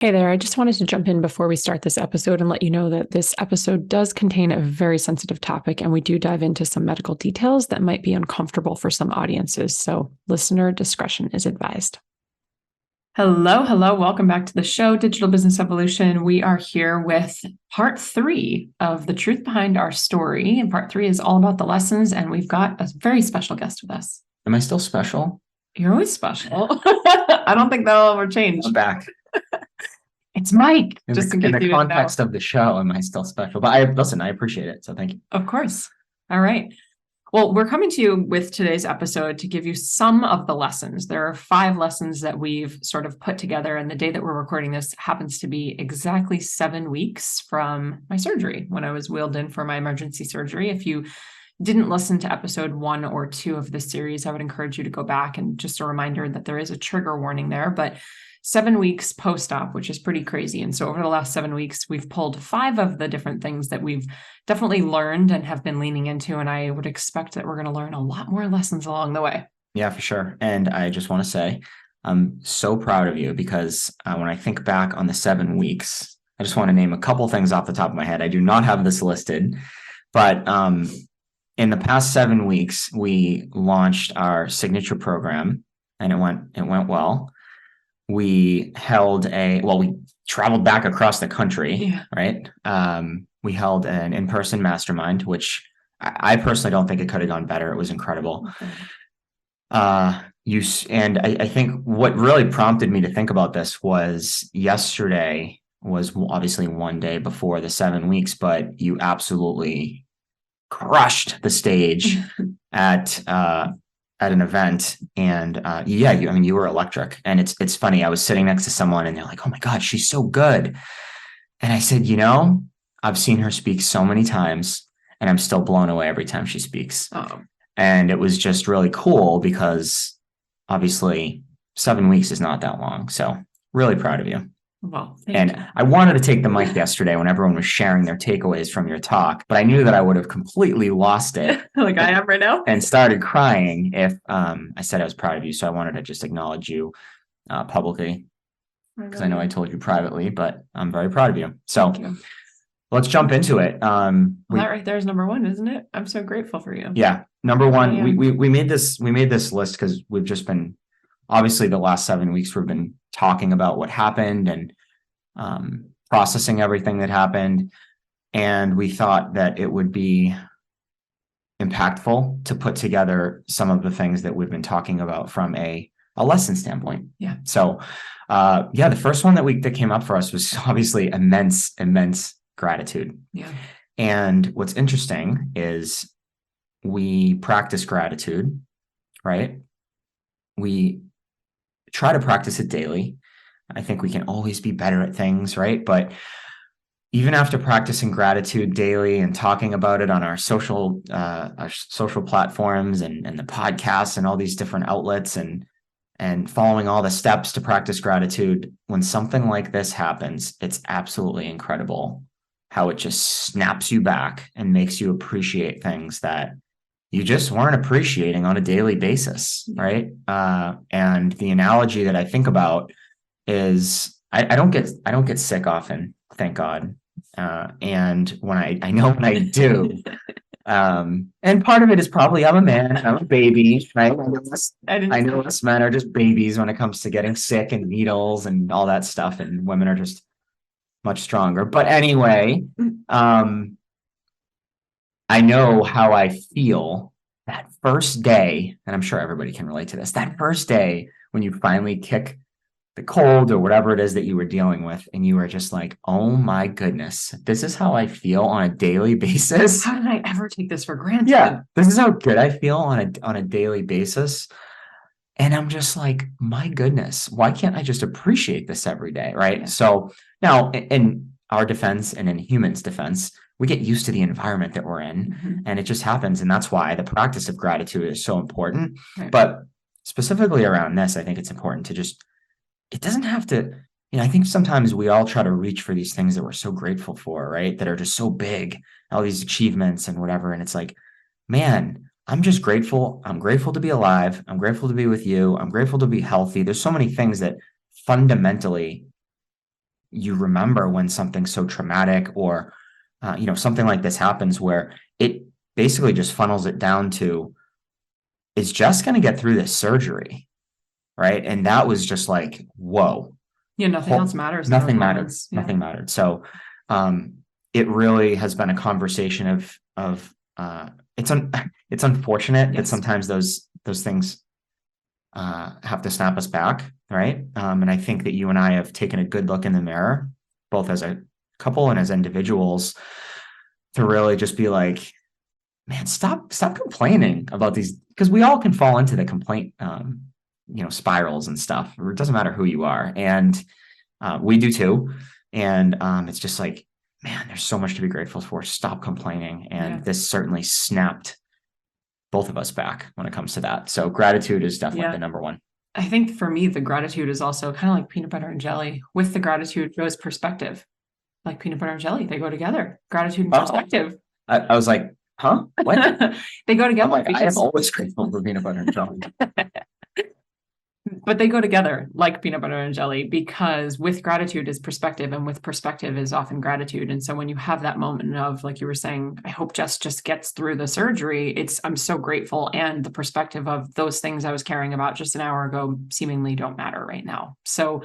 Hey there, I just wanted to jump in before we start this episode and let you know that this episode does contain a very sensitive topic, and we do dive into some medical details that might be uncomfortable for some audiences. So, listener discretion is advised. Hello, hello. Welcome back to the show, Digital Business Evolution. We are here with part 3 of The Truth Behind Our Story. And part 3 is all about the lessons, and we've got a very special guest with us. Am I still special? You're always special. I don't think that'll ever change. I'm back. It's Mike. In the context of the show, am I still special? But I appreciate it. So thank you. Of course. All right. Well, we're coming to you with today's episode to give you some of the lessons. There are 5 lessons that we've sort of put together, and the day that we're recording this happens to be exactly 7 weeks from my surgery, when I was wheeled in for my emergency surgery. If you didn't listen to episode 1 or 2 of this series, I would encourage you to go back, and just a reminder that there is a trigger warning there, but 7 weeks post-op, which is pretty crazy. And so over the last 7 weeks, we've pulled 5 of the different things that we've definitely learned and have been leaning into. And I would expect that we're going to learn a lot more lessons along the way. Yeah, for sure. And I just want to say, I'm so proud of you because when I think back on the 7 weeks, I just want to name a couple things off the top of my head. I do not have this listed, but in the past 7 weeks, we launched our signature program, and it went well. We we traveled back across the country, right? We held an in-person mastermind, which I personally don't think it could have gone better. It was incredible. Okay. I think what really prompted me to think about this was yesterday was obviously one day before the 7 weeks, but you absolutely crushed the stage at an event, and you were electric. And it's funny, I was sitting next to someone and they're like, oh my God, she's so good. And I said, I've seen her speak so many times and I'm still blown away every time she speaks. Oh. And it was just really cool because obviously 7 weeks is not that long. So really proud of you. Well, I wanted to take the mic yesterday when everyone was sharing their takeaways from your talk, but I knew that I would have completely lost it like I am right now and started crying if I said I was proud of you. So I wanted to just acknowledge you publicly, because I know I told you privately, but I'm very proud of you. So let's jump into it. That right there is number 1, isn't it? I'm so grateful for you. Yeah, number 1. We made this list because we've just been, obviously the last 7 weeks we've been talking about what happened and processing everything that happened. And we thought that it would be impactful to put together some of the things that we've been talking about from a lesson standpoint. Yeah. So the first one that came up for us was obviously immense gratitude. Yeah. And what's interesting is we practice gratitude, right? We try to practice it daily. I think we can always be better at things, right? But even after practicing gratitude daily and talking about it on our social platforms and the podcasts and all these different outlets and following all the steps to practice gratitude, when something like this happens, it's absolutely incredible how it just snaps you back and makes you appreciate things that you just weren't appreciating on a daily basis, right? And the analogy that I think about is I don't get sick often, thank God. And when I know when I do, and part of it is probably I'm a man, I'm a baby, right? I know us men are just babies when it comes to getting sick and needles and all that stuff, and women are just much stronger. But anyway, I know how I feel that first day, and I'm sure everybody can relate to this, that first day when you finally kick the cold or whatever it is that you were dealing with, and you were just like, oh my goodness, this is how I feel on a daily basis. How did I ever take this for granted? Yeah, this is how good I feel on a daily basis. And I'm just like, my goodness, why can't I just appreciate this every day, right? Yeah. So now in our defense and in humans' defense, we get used to the environment that we're in, and it just happens. And that's why the practice of gratitude is so important. Right. But specifically around this, I think it's important to it doesn't have to, I think sometimes we all try to reach for these things that we're so grateful for, right? That are just so big, all these achievements and whatever. And it's like, man, I'm just grateful. I'm grateful to be alive. I'm grateful to be with you. I'm grateful to be healthy. There's so many things that fundamentally you remember when something so traumatic or, something like this happens where it basically just funnels it down to, is Jess going to get through this surgery? Right. And that was just like, whoa. Yeah, nothing else matters. Nothing mattered. Nothing mattered. So it really has been a conversation of it's unfortunate that sometimes those things have to snap us back, right? And I think that you and I have taken a good look in the mirror, both as a couple and as individuals, to really just be like, man, stop complaining about these, because we all can fall into the complaint spirals and stuff. It doesn't matter who you are, and we do too. And it's just like, man, there's so much to be grateful for. Stop complaining. And this certainly snapped both of us back when it comes to that. So gratitude is definitely the number one. I think for me, the gratitude is also kind of like peanut butter and jelly. With the gratitude goes perspective. Like peanut butter and jelly, they go together. Gratitude and perspective. I was like, huh? What? They go together. Like, I am always grateful for peanut butter and jelly. But they go together like peanut butter and jelly, because with gratitude is perspective, and with perspective is often gratitude. And so when you have that moment of, like you were saying, I hope Jess just gets through the surgery, I'm so grateful. And the perspective of those things I was caring about just an hour ago seemingly don't matter right now. So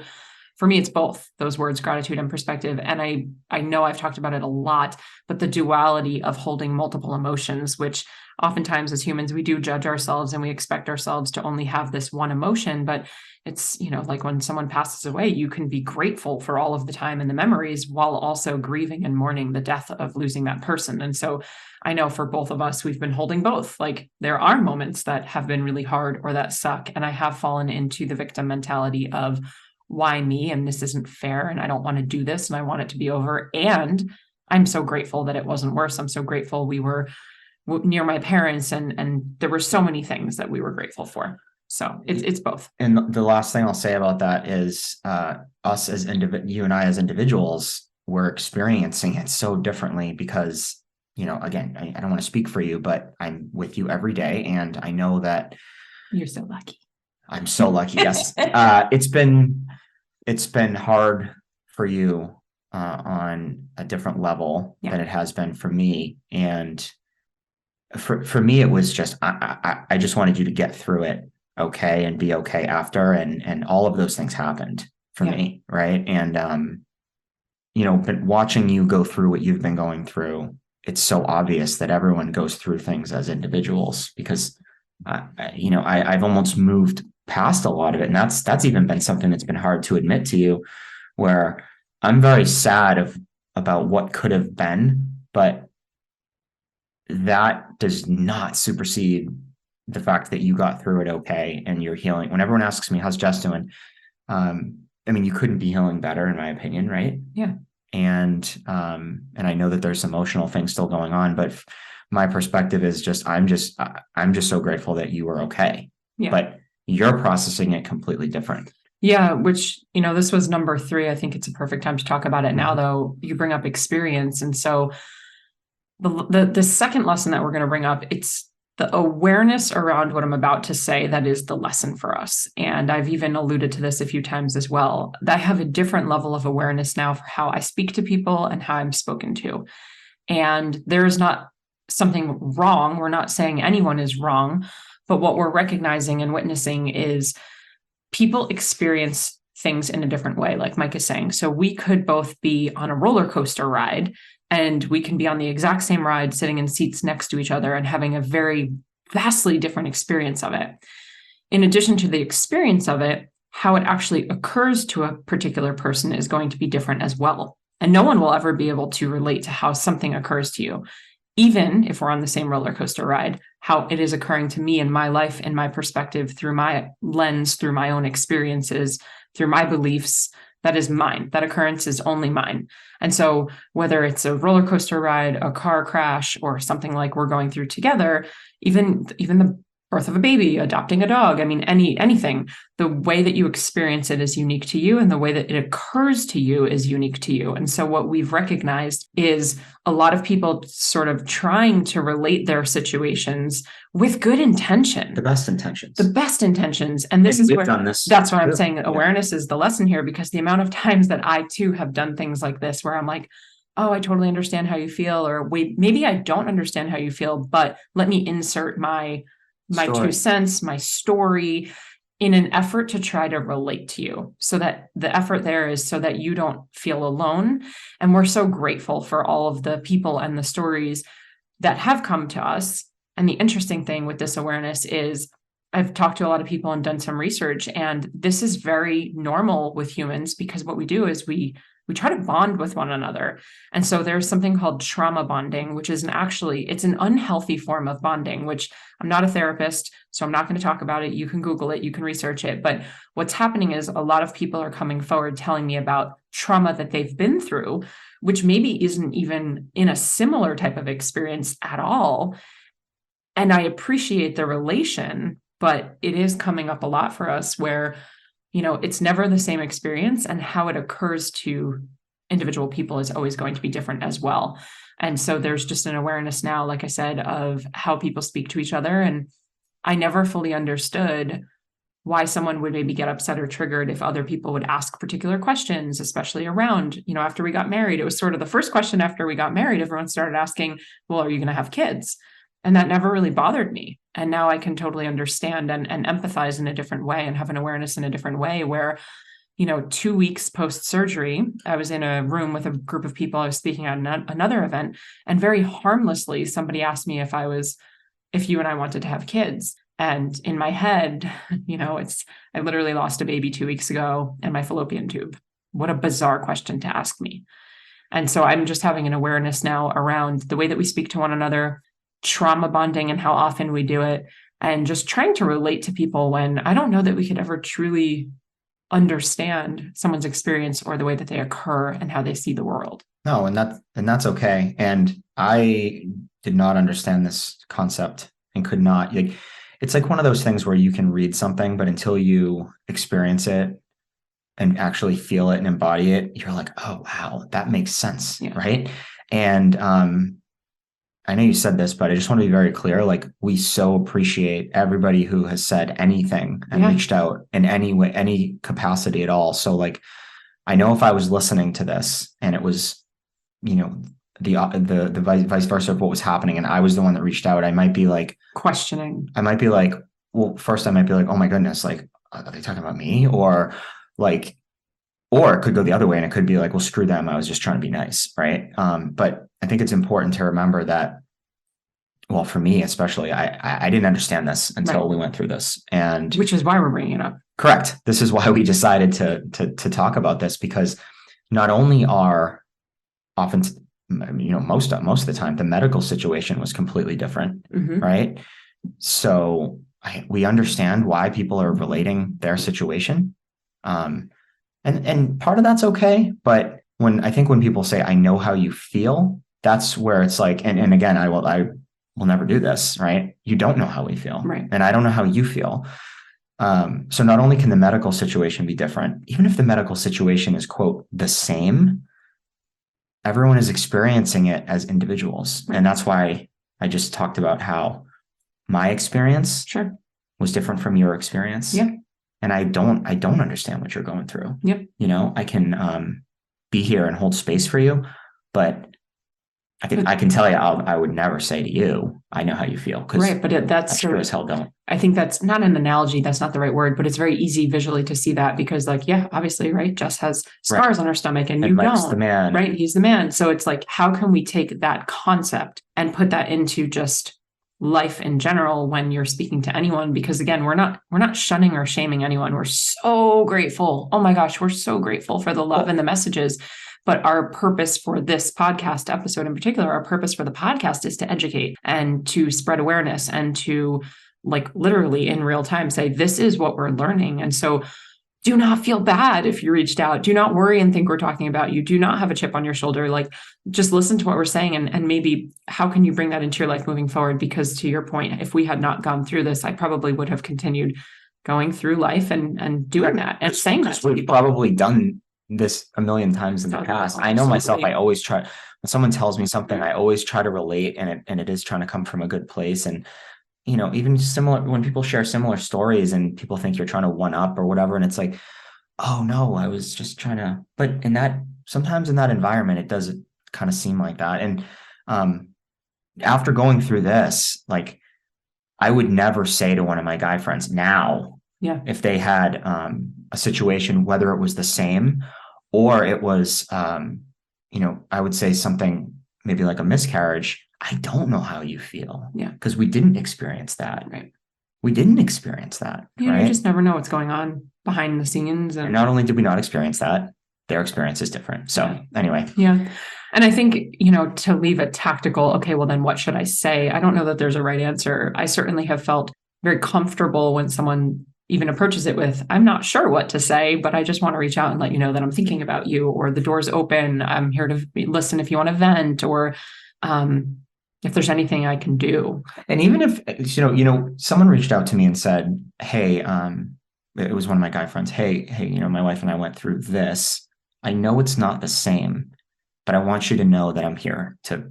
for me, it's both those words, gratitude and perspective. And I know I've talked about it a lot, but the duality of holding multiple emotions, which oftentimes as humans, we do judge ourselves and we expect ourselves to only have this one emotion. But it's, like when someone passes away, you can be grateful for all of the time and the memories while also grieving and mourning the death of losing that person. And so I know for both of us, we've been holding both. Like there are moments that have been really hard or that suck. And I have fallen into the victim mentality of, why me? And this isn't fair. And I don't want to do this. And I want it to be over. And I'm so grateful that it wasn't worse. I'm so grateful we were near my parents, and there were so many things that we were grateful for. So it's both. And the last thing I'll say about that is us as you and I as individuals, we're experiencing it so differently because, again, I don't want to speak for you, but I'm with you every day. And I know that you're so lucky. I'm so lucky. Yes. It's been hard for you on a different level than it has been for me. And for me, it was just, I just wanted you to get through it. Okay. And be okay after. And all of those things happened for me. Right. And, but watching you go through what you've been going through, it's so obvious that everyone goes through things as individuals, because I've almost moved past a lot of it. And that's even been something that's been hard to admit to you, where I'm very sad about what could have been, but that does not supersede the fact that you got through it okay and you're healing. When everyone asks me, how's Jess doing? You couldn't be healing better, in my opinion, right? Yeah. And I know that there's emotional things still going on, but my perspective is just, I'm just so grateful that you were okay. Yeah. But you're processing it completely different. Yeah, which, this was number 3. I think it's a perfect time to talk about it now, though. You bring up experience. And so the second lesson that we're going to bring up, it's the awareness around what I'm about to say that is the lesson for us. And I've even alluded to this a few times as well. I have a different level of awareness now for how I speak to people and how I'm spoken to. And there is not something wrong. We're not saying anyone is wrong, but what we're recognizing and witnessing is people experience things in a different way, like Mike is saying. So we could both be on a roller coaster ride, and we can be on the exact same ride, sitting in seats next to each other and having a very vastly different experience of it. In addition to the experience of it, how it actually occurs to a particular person is going to be different as well. And no one will ever be able to relate to how something occurs to you, even if we're on the same roller coaster ride, how it is occurring to me in my life and my perspective through my lens, through my own experiences, through my beliefs. That is mine. That occurrence is only mine. And so whether it's a roller coaster ride, a car crash, or something like we're going through together, even the birth of a baby, adopting a dog. I mean, anything, the way that you experience it is unique to you, and the way that it occurs to you is unique to you. And so what we've recognized is a lot of people sort of trying to relate their situations with good intention. The best intentions. The best intentions. And this is we've where done this. That's why I'm saying awareness is the lesson here, because the amount of times that I too have done things like this where I'm like, oh, I totally understand how you feel, or wait, maybe I don't understand how you feel, but let me insert my Story. 2 cents, my story, in an effort to try to relate to you. So that the effort there is so that you don't feel alone. And we're so grateful for all of the people and the stories that have come to us. And the interesting thing with this awareness is I've talked to a lot of people and done some research, and this is very normal with humans, because what we do is we try to bond with one another. And so there's something called trauma bonding, which is it's an unhealthy form of bonding, which I'm not a therapist, so I'm not going to talk about it. You can Google it, you can research it. But what's happening is a lot of people are coming forward telling me about trauma that they've been through, which maybe isn't even in a similar type of experience at all. And I appreciate the relation, but it is coming up a lot for us where it's never the same experience, and how it occurs to individual people is always going to be different as well. And so there's just an awareness now, like I said, of how people speak to each other. And I never fully understood why someone would maybe get upset or triggered if other people would ask particular questions, especially around, after we got married. It was sort of the first question after we got married, everyone started asking, well, are you going to have kids? And that never really bothered me. And now I can totally understand and empathize in a different way, and have an awareness in a different way where, 2 weeks post-surgery, I was in a room with a group of people. I was speaking at another event, and very harmlessly, somebody asked me if you and I wanted to have kids. And in my head, I literally lost a baby 2 weeks ago and my fallopian tube. What a bizarre question to ask me. And so I'm just having an awareness now around the way that we speak to one another, trauma bonding and how often we do it, and just trying to relate to people when I don't know that we could ever truly understand someone's experience or the way that they occur and how they see the world. No, and that's okay. And I did not understand this concept and could not, it's like one of those things where you can read something, but until you experience it and actually feel it and embody it, you're like, oh, wow, that makes sense. Yeah. Right. And, I know you said this, but I just want to be very clear. Like, we so appreciate everybody who has said anything and reached out in any way, any capacity at all. So like, I know if I was listening to this and it was, the vice versa of what was happening, and I was the one that reached out, I might be like questioning. I might be like, well, first I might be like, oh my goodness, like, are they talking about me? Or it could go the other way, and it could be like, well, screw them, I was just trying to be nice, right? But I think it's important to remember that, well, for me especially, I didn't understand this until we went through this, and which is why we're bringing it up. Correct. This is why we decided to talk about this, because not only are often, most of the time, the medical situation was completely different, right? So we understand why people are relating their situation. And part of that's okay. But when people say, I know how you feel, that's where it's like, and again, I will never do this, right? You don't know how we feel. Right. And I don't know how you feel. So not only can the medical situation be different, even if the medical situation is, quote, the same, everyone is experiencing it as individuals. Right. And that's why I just talked about how my experience was different from your experience. Yeah. And I don't understand what you're going through. Yep. I can be here and hold space for you, but I can tell you, I would never say to you, I know how you feel. Right. But that's I sure as hell don't. I think that's not an analogy. That's not the right word, but it's very easy visually to see that, because obviously, right. Jess has scars on her stomach and you Mike's don't. The man. Right. He's the man. So it's like, how can we take that concept and put that into just life in general when you're speaking to anyone? Because again, we're not shunning or shaming anyone. We're so grateful. Oh my gosh, we're so grateful for the love and the messages. But our purpose for this podcast episode in particular, our purpose for the podcast is to educate and to spread awareness and to, like, literally in real time say, this is what we're learning. And so do not feel bad if you reached out. Do not worry and think we're talking about you. Do not have a chip on your shoulder. Like, just listen to what we're saying, and maybe how can you bring that into your life moving forward? Because to your point, if we had not gone through this, I probably would have continued going through life and doing that and saying that. We've probably done this a million times in the past. I know myself, I always try, when someone tells me something, I always try to relate, and it is trying to come from a good place. And even similar, when people share similar stories and people think you're trying to one up or whatever, and it's like, oh no, I was just trying to, but sometimes in that environment, it does kind of seem like that. And after going through this, like, I would never say to one of my guy friends now, if they had a situation, whether it was the same or it was, I would say something maybe like a miscarriage. I don't know how you feel. Yeah. Because we didn't experience that. Right. We didn't experience that. Yeah, right? You just never know what's going on behind the scenes. And not only did we not experience that, their experience is different. So anyway. Yeah. And I think, to leave it tactical, okay, well then what should I say? I don't know that there's a right answer. I certainly have felt very comfortable when someone even approaches it with, I'm not sure what to say, but I just want to reach out and let you know that I'm thinking about you, or the door's open. I'm here to listen if you want to vent, or if there's anything I can do. And even if, someone reached out to me and said, hey, it was one of my guy friends. Hey, my wife and I went through this. I know it's not the same, but I want you to know that I'm here to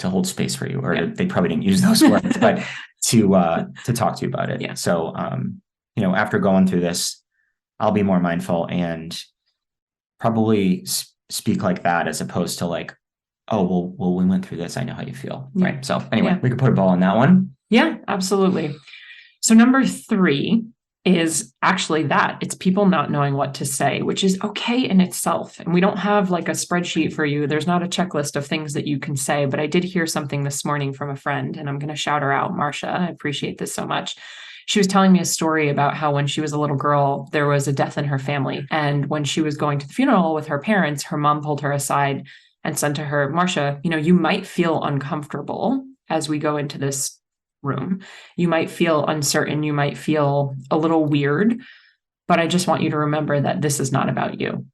hold space for you. Or they probably didn't use those words, but to talk to you about it. Yeah. So, after going through this, I'll be more mindful and probably speak like that, as opposed to like, oh, well, we went through this. I know how you feel. Yeah. Right. So anyway, we could put a ball on that one. Yeah, absolutely. So number 3 is actually that it's people not knowing what to say, which is okay in itself. And we don't have like a spreadsheet for you. There's not a checklist of things that you can say, but I did hear something this morning from a friend, and I'm going to shout her out, Marcia. I appreciate this so much. She was telling me a story about how when she was a little girl, there was a death in her family. And when she was going to the funeral with her parents, her mom pulled her aside and said to her, Marcia, you might feel uncomfortable as we go into this room. You might feel uncertain. You might feel a little weird, but I just want you to remember that this is not about you.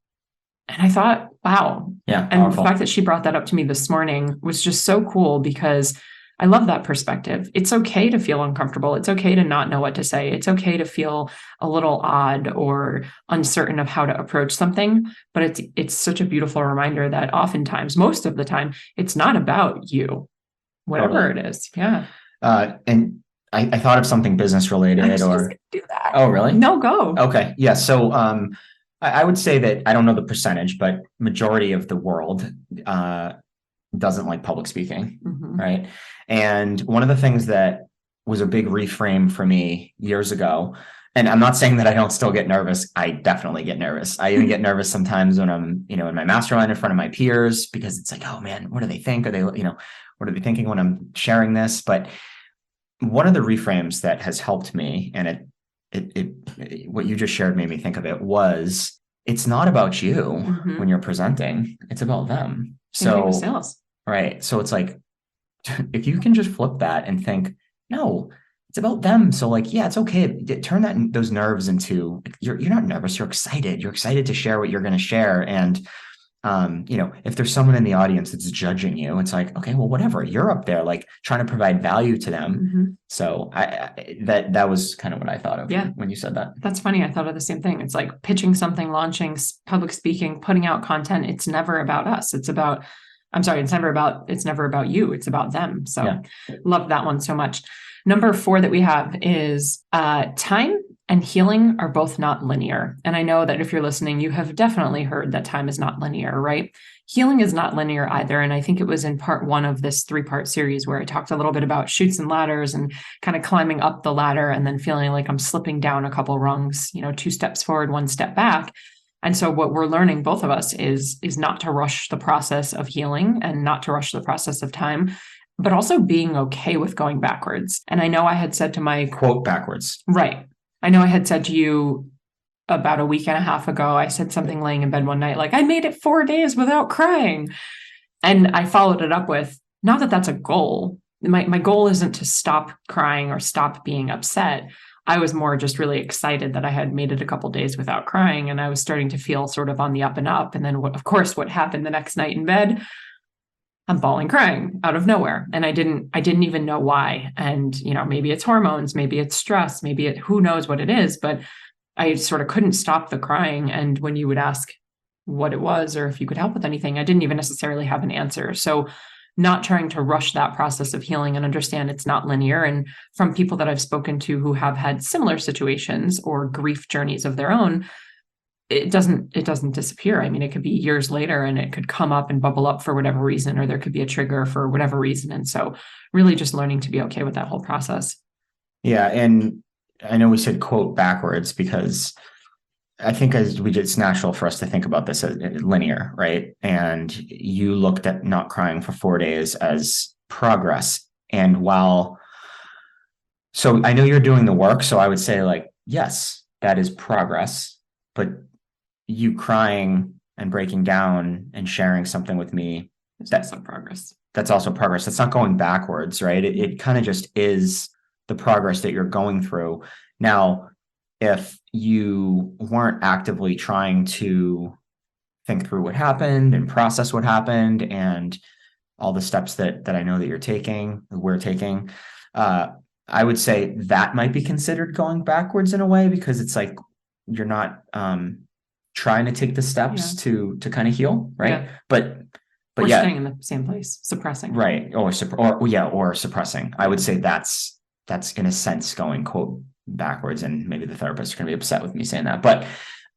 And I thought, wow. Yeah. And powerful. The fact that she brought that up to me this morning was just so cool, because I love that perspective. It's okay to feel uncomfortable. It's okay to not know what to say. It's okay to feel a little odd or uncertain of how to approach something. But it's such a beautiful reminder that oftentimes, most of the time, it's not about you, whatever it is. Yeah. And I thought of something business related. I was just gonna do that. Oh, really? No, go. Okay. Yeah. So I would say that I don't know the percentage, but majority of the world doesn't like public speaking, right? And one of the things that was a big reframe for me years ago, and I'm not saying that I don't still get nervous. I definitely get nervous. I even get nervous sometimes when I'm, in my mastermind in front of my peers, because it's like, oh man, what do they think? Are they, what are they thinking when I'm sharing this? But one of the reframes that has helped me, and it what you just shared made me think of it, was it's not about you when you're presenting, it's about them. So sales. Right. So it's like, if you can just flip that and think, no, it's about them. So like, yeah, it's okay. Turn those nerves into, you're not nervous. You're excited. You're excited to share what you're going to share. And, if there's someone in the audience that's judging you, it's like, okay, well, whatever, you're up there, like trying to provide value to them. So that was kind of what I thought of when you said that. That's funny. I thought of the same thing. It's like pitching something, launching, public speaking, putting out content. It's never about us. It's never about you. It's about them. So love that one so much. Number 4 that we have is time and healing are both not linear. And I know that if you're listening, you have definitely heard that time is not linear, right? Healing is not linear either. And I think it was in part 1 of this 3-part series where I talked a little bit about chutes and ladders and kind of climbing up the ladder and then feeling like I'm slipping down a couple rungs, 2 steps forward, 1 step back. And so what we're learning, both of us, is not to rush the process of healing and not to rush the process of time, but also being okay with going backwards. And I know I had said to my quote backwards. Right. I know I had said to you about a week and a half ago, I said something laying in bed one night, like I made it 4 days without crying. And I followed it up with, not that that's a goal. My goal isn't to stop crying or stop being upset. I was more just really excited that I had made it a couple days without crying, and I was starting to feel sort of on the up and up. And then, of course, what happened the next night in bed? I'm bawling, crying out of nowhere, and I didn't even know why. And maybe it's hormones, maybe it's stress, who knows what it is, but I sort of couldn't stop the crying. And when you would ask what it was or if you could help with anything, I didn't even necessarily have an answer. So not trying to rush that process of healing, and understand it's not linear. And from people that I've spoken to who have had similar situations or grief journeys of their own, it doesn't disappear. I mean, it could be years later and it could come up and bubble up for whatever reason, or there could be a trigger for whatever reason. And so really just learning to be okay with that whole process. Yeah. And I know we said quote backwards because I think it's natural for us to think about this as linear, right? And you looked at not crying for 4 days as progress. And so I know you're doing the work. So I would say, like, yes, that is progress, but you crying and breaking down and sharing something with me, that's also progress. That's also progress. That's not going backwards, right? It kind of just is the progress that you're going through. Now, if you weren't actively trying to think through what happened and process what happened and all the steps that I know that we're taking, I would say that might be considered going backwards in a way, because it's like you're not trying to take the steps to kind of heal, right? But we're staying in the same place, suppressing, right? Or suppressing. I would say that's in a sense going quote backwards, and maybe the therapist are going to be upset with me saying that, but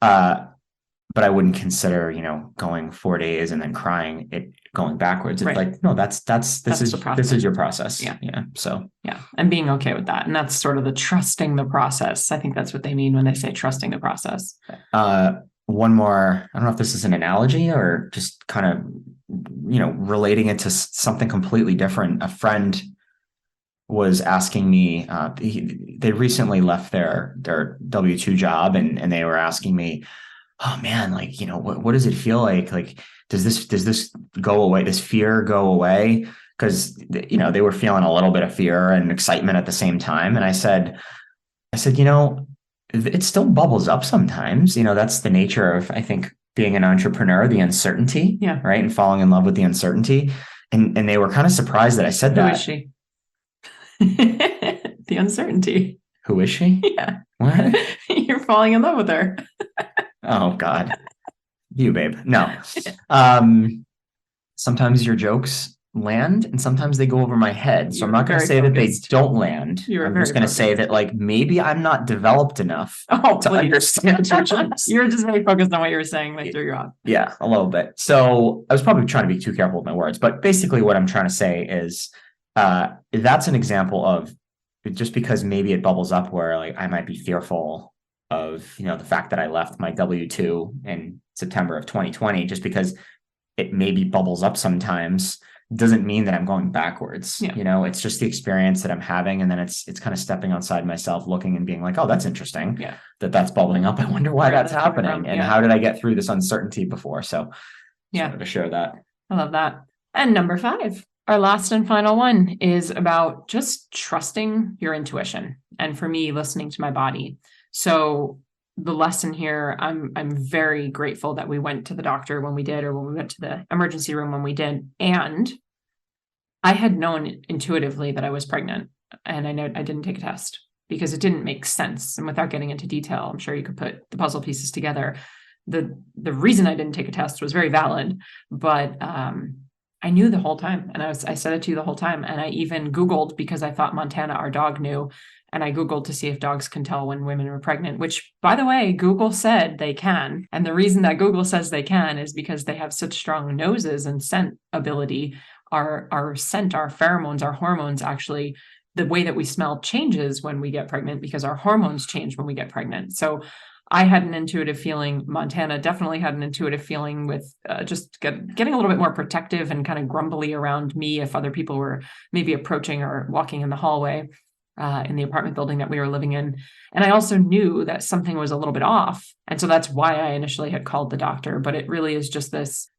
I wouldn't consider going 4 days and then crying it going backwards. It's like, no, this is your process. So and being okay with that, and that's sort of the trusting the process. I think that's what they mean when they say trusting the process. One more, I don't know if this is an analogy or just kind of relating it to something completely different. A friend was asking me, they recently left their W-2 job, and they were asking me, oh man, like, what does it feel like? Like, does this go away? This fear go away? Because, they were feeling a little bit of fear and excitement at the same time. And I said, it still bubbles up sometimes. That's the nature of, I think, being an entrepreneur, the uncertainty, right? And falling in love with the uncertainty. And they were kind of surprised that I said that. Who is she? The uncertainty. Who is she? Yeah. What? You're falling in love with her. Oh God. You, babe. No. Sometimes your jokes land and sometimes they go over my head. So I'm not going to say that they don't land. I'm just going to say that, like, maybe I'm not developed enough to understand your jokes. You're just very focused on what you were saying. They threw you off. Yeah, a little bit. So I was probably trying to be too careful with my words, but basically what I'm trying to say is that's an example of, just because maybe it bubbles up where, like, I might be fearful of, the fact that I left my W-2 in September of 2020, just because it maybe bubbles up sometimes, doesn't mean that I'm going backwards. It's just the experience that I'm having. And then it's kind of stepping outside myself, looking and being like, oh, that's interesting. That's bubbling up. I wonder why that's happening. And how did I get through this uncertainty before? So just wanted to share that. I love that. And number 5, our last and final one, is about just trusting your intuition. And for me, listening to my body. So the lesson here, I'm very grateful that we went to the doctor when we did, or when we went to the emergency room when we did. And I had known intuitively that I was pregnant, and I know I didn't take a test because it didn't make sense. And without getting into detail, I'm sure you could put the puzzle pieces together. The reason I didn't take a test was very valid, but I knew the whole time, and I said it to you the whole time. And I even Googled, because I thought Montana, our dog, knew. And I Googled to see if dogs can tell when women are pregnant, which, by the way, Google said they can. And the reason that Google says they can is because they have such strong noses and scent ability. Our scent, our pheromones, our hormones, actually, the way that we smell changes when we get pregnant, because our hormones change when we get pregnant. So I had an intuitive feeling. Montana definitely had an intuitive feeling with just getting a little bit more protective and kind of grumbly around me if other people were maybe approaching or walking in the hallway in the apartment building that we were living in. And I also knew that something was a little bit off. And so that's why I initially had called the doctor. But it really is just this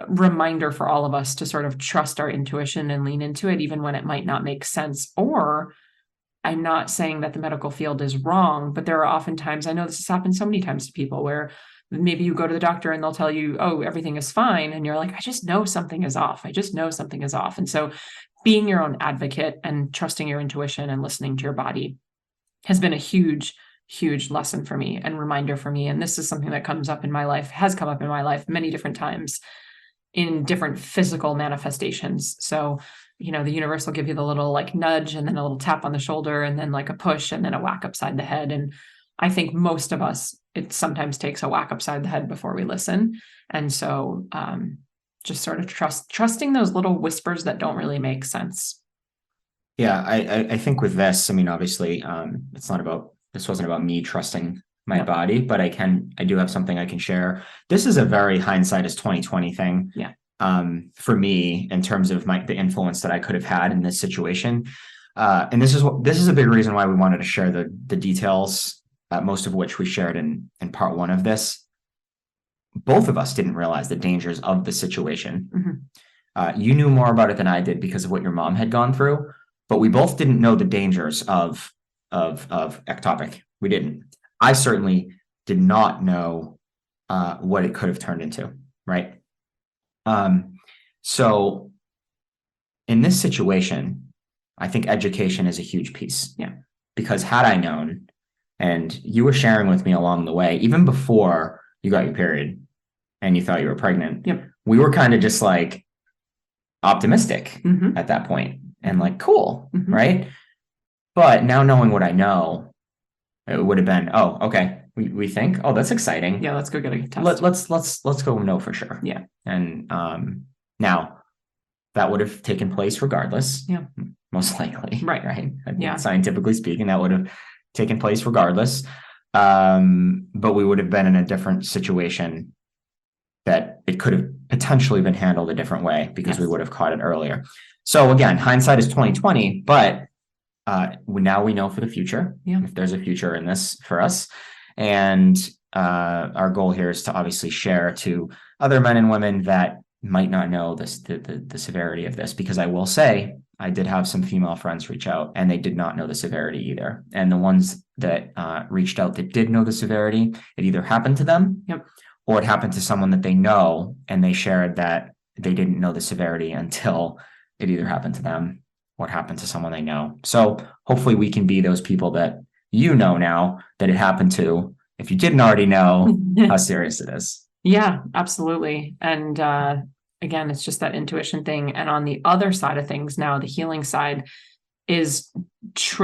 reminder for all of us to sort of trust our intuition and lean into it, even when it might not make sense, or I'm not saying that the medical field is wrong, but there are often times, I know this has happened so many times to people, where maybe you go to the doctor and they'll tell you, oh, everything is fine. And you're like, I just know something is off. I just know something is off. And so being your own advocate and trusting your intuition and listening to your body has been a huge, huge lesson for me and reminder for me. And this is something that comes up in my life, has come up in my life many different times in different physical manifestations. So, the universe will give you the little like nudge and then a little tap on the shoulder and then like a push and then a whack upside the head. And I think most of us, it sometimes takes a whack upside the head before we listen. And so just sort of trusting those little whispers that don't really make sense. Yeah, I think with this, I mean, obviously, this wasn't about me trusting my body, but I do have something I can share. This is a very hindsight is 2020 thing. Yeah. For me, in terms of the influence that I could have had in this situation. And this is a big reason why we wanted to share the details, most of which we shared in part one of this. Both of us didn't realize the dangers of the situation. Mm-hmm. You knew more about it than I did because of what your mom had gone through, but we both didn't know the dangers of ectopic. We didn't. I certainly did not know what it could have turned into, right? So in this situation, I think education is a huge piece. Yeah. Because had I known, and you were sharing with me along the way, even before you got your period and you thought you were pregnant, yep, we were kind of just like optimistic mm-hmm. at that point and like, cool, mm-hmm. right? But now knowing what I know, it would have been, oh, okay. We think, oh, that's exciting. Yeah, let's go get a test. Let's go know for sure. Yeah. And now that would have taken place regardless. Yeah. Most likely. Right. Right. Yeah. Scientifically speaking, that would have taken place regardless. But we would have been in a different situation that it could have potentially been handled a different way because we would have caught it earlier. So again, hindsight is 2020, but now we know for the future, if there's a future in this for us. And our goal here is to obviously share to other men and women that might not know the severity of this, because I will say I did have some female friends reach out and they did not know the severity either. And the ones that reached out that did know the severity, it either happened to them or it happened to someone that they know, and they shared that they didn't know the severity until it either happened to them or it happened to someone they know. So hopefully we can be those people that now that it happened to, if you didn't already know how serious it is. Yeah, absolutely. And again, it's just that intuition thing. And on the other side of things now, the healing side is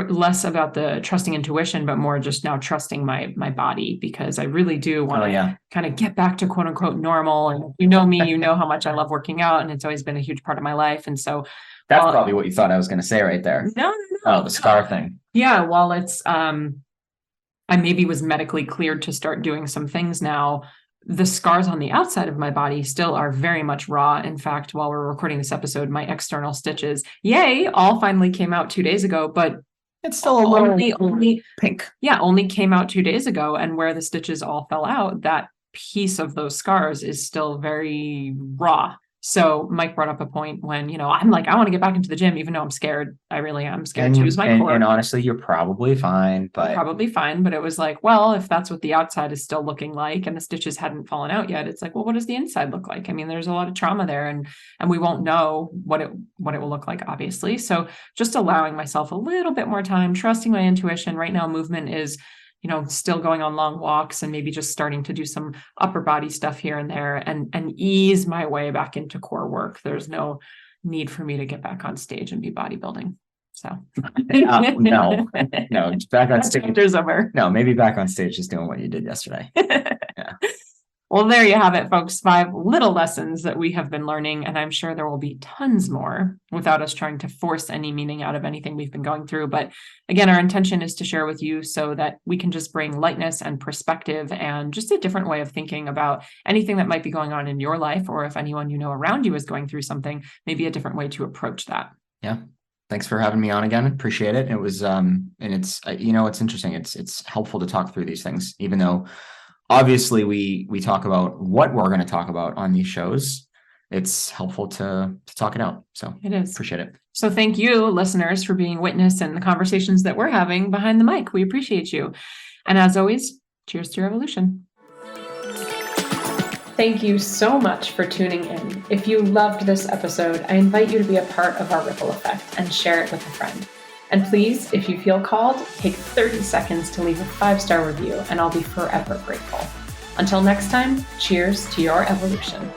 less about the trusting intuition, but more just now trusting my body, because I really do want to kind of get back to quote unquote normal. And you know me, you know how much I love working out, and it's always been a huge part of my life. And so that's probably what you thought I was going to say right there. No. Oh, the scar thing. Yeah. While it's, I maybe was medically cleared to start doing some things now, the scars on the outside of my body still are very much raw. In fact, while we're recording this episode, my external stitches, all finally came out 2 days ago, but it's still a little only pink. Yeah, only came out 2 days ago. And where the stitches all fell out, that piece of those scars is still very raw. So Mike brought up a point when, I'm like, I want to get back into the gym, even though I'm scared. I really am scared to use my core. And honestly, you're probably fine, but it was like, well, if that's what the outside is still looking like and the stitches hadn't fallen out yet, it's like, well, what does the inside look like? I mean, there's a lot of trauma there, and we won't know what it will look like, obviously. So just allowing myself a little bit more time, trusting my intuition. Right now, movement is still going on long walks and maybe just starting to do some upper body stuff here and there and ease my way back into core work. There's no need for me to get back on stage and be bodybuilding. So no, back on stage. No, maybe back on stage just doing what you did yesterday. Yeah. Well, there you have it, folks. 5 little lessons that we have been learning, and I'm sure there will be tons more without us trying to force any meaning out of anything we've been going through. But again, our intention is to share with you so that we can just bring lightness and perspective and just a different way of thinking about anything that might be going on in your life, or if anyone around you is going through something, maybe a different way to approach that. Yeah. Thanks for having me on again. Appreciate it. It was, and it's, it's interesting. It's helpful to talk through these things, even though obviously we talk about what we're going to talk about on these shows. it's helpful to talk it out. So It is. appreciate it. So thank you, listeners, for being witness in the conversations that we're having behind the mic. We appreciate you. And as always, cheers to your evolution. Thank you so much for tuning in. If you loved this episode, I invite you to be a part of our ripple effect and share it with a friend. And please, if you feel called, take 30 seconds to leave a 5-star review, and I'll be forever grateful. Until next time, cheers to your evolution.